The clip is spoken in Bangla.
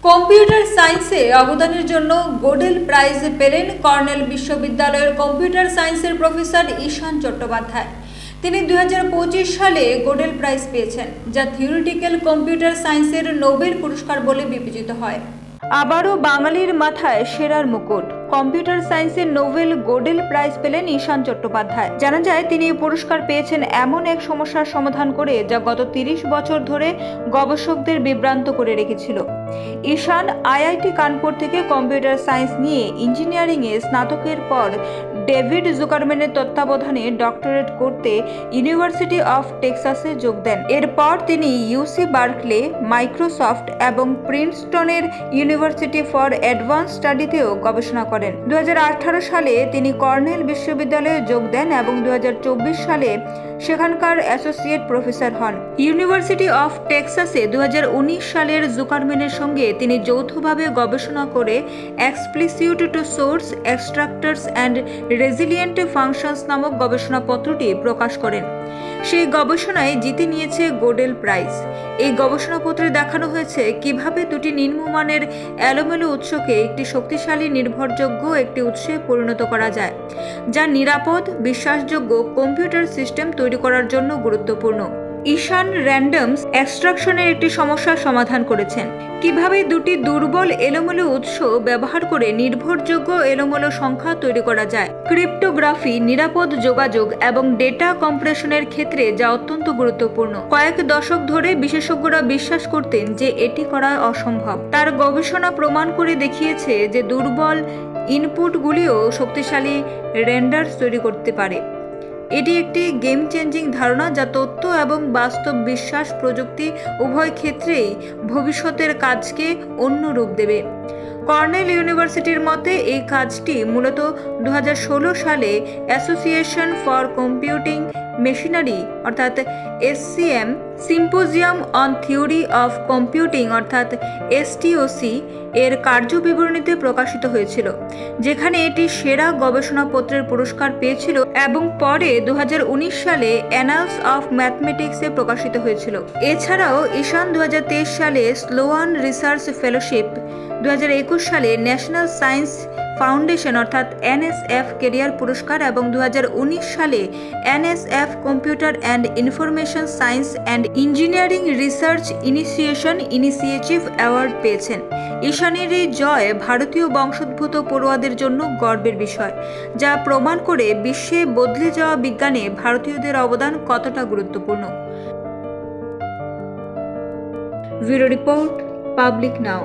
কম্পিউটার সায়েন্সে অবদানের জন্য গোডেল প্রাইজ পেলেন কর্নেল বিশ্ববিদ্যালয়ের কম্পিউটার সায়েন্সের প্রফেসর ঈশান চট্টোপাধ্যায়। তিনি 2025 সালে গোডেল প্রাইজ পেয়েছেন, যা থিওরিটিক্যাল কম্পিউটার সায়েন্সের নোবেল পুরস্কার বলে বিবেচিত হয়। আবারও বাঙালির মাথায় সেরার মুকুট। কম্পিউটার সায়েন্সের নোবেল গোডেল প্রাইজ পেলেন ঈশান চট্টোপাধ্যায়। জানা যায়, তিনি এই পুরস্কার পেয়েছেন এমন এক সমস্যার সমাধান করে যা গত 30 বছর ধরে গবেষকদের বিভ্রান্ত করে রেখেছিল। ঈশান আইআইটি কানপুর থেকে কম্পিউটার সায়েন্স নিয়ে ইঞ্জিনিয়ারিংয়ে স্নাতকের পর ডেভিড জুকারম্যানের তত্ত্বাবধানে ডক্টরেট করতে ইউনিভার্সিটি অফ টেক্সাসে যোগ দেন। এরপর তিনি ইউসি বার্কলে, মাইক্রোসফট এবং প্রিন্সটনের ইউনিভার্সিটি ফর অ্যাডভান্স স্টাডিতেও গবেষণা করেন। 2018 সালে তিনি কর্নেল বিশ্ববিদ্যালয়ে যোগ দেন এবং 2024 সালে সেখানকার অ্যাসোসিয়েট প্রফেসর হন। ইউনিভার্সিটি অফ টেক্সাসে 2019 সালের জুকারম্যানের সঙ্গে তিনি যৌথভাবে গবেষণা করে explicit two source extractors and resilient functions নামক গবেষণাপত্রটি প্রকাশ করেন। সেই গবেষণায় জিতে নিয়েছে গোডেল প্রাইজ। এই গবেষণাপত্রে দেখানো হয়েছে কিভাবে দুটি নিম্নমানের এলোমেলো উৎসকে একটি শক্তিশালী, নির্ভরযোগ্য একটি উৎসে পরিণত করা যায়, যা নিরাপদ, বিশ্বাসযোগ্য কম্পিউটার সিস্টেম তৈরি করার জন্য গুরুত্বপূর্ণ। ঈশান র্যান্ডমস এক্সট্রাকশনের একটি সমস্যার সমাধান করেছেন। কিভাবে দুটি দুর্বল এলোমেলো উৎস ব্যবহার করে নির্ভরযোগ্য এলোমেলো সংখ্যা তৈরি করা যায়। ক্রিপ্টোগ্রাফি, নিরাপদ যোগাযোগ এবং ডেটা কম্প্রেশনের ক্ষেত্রে যা অত্যন্ত গুরুত্বপূর্ণ। কয়েক দশক ধরে বিশেষজ্ঞরা বিশ্বাস করতেন যে এটি করা অসম্ভব। তার গবেষণা প্রমাণ করে দেখিয়েছে যে দুর্বল ইনপুটগুলিও শক্তিশালী রেন্ডার্স তৈরি করতে পারে। এটি একটি গেম চেঞ্জিং ধারণা যা তথ্য এবং বাস্তব বিশ্বাস প্রযুক্তি উভয় ক্ষেত্রেই ভবিষ্যতের কাজকে অন্য রূপ দেবে। কর্নেল ইউনিভার্সিটির মতে এই কাজটি মূলত 2016 সালে অ্যাসোসিয়েশন ফর কম্পিউটিং মেশিনারি অর্থাৎ SCM symposium on theory of computing অর্থাৎ এসটিওসি এর কার্যবিবরণীতে প্রকাশিত হয়েছিল, যেখানে এটি সেরা গবেষণাপত্রের পুরস্কার পেয়েছিল এবং পরে 2019 সালে অ্যানালস অফ ম্যাথমেটিক্সে প্রকাশিত হয়েছিল। এছাড়াও ঈশান 2023 সালে স্লোয়ান রিসার্চ ফেলোশিপ, 2021 সালে ন্যাশনাল সায়েন্স ফাউন্ডেশন অর্থাৎ এনএসএফ কেরিয়ার পুরস্কার এবং 2019 সালে NSF computer and information science and engineering research initiative award পেয়েছেন। ঈশানের এই জয় ভারতীয় বংশোদ্ভূত পড়ুয়াদের জন্য গর্বের বিষয়, যা প্রমাণ করে বিশ্বে বদলে যাওয়া বিজ্ঞানে ভারতীয়দের অবদান কতটা গুরুত্বপূর্ণ। ব্যুরো রিপোর্ট, পাবলিক নাও।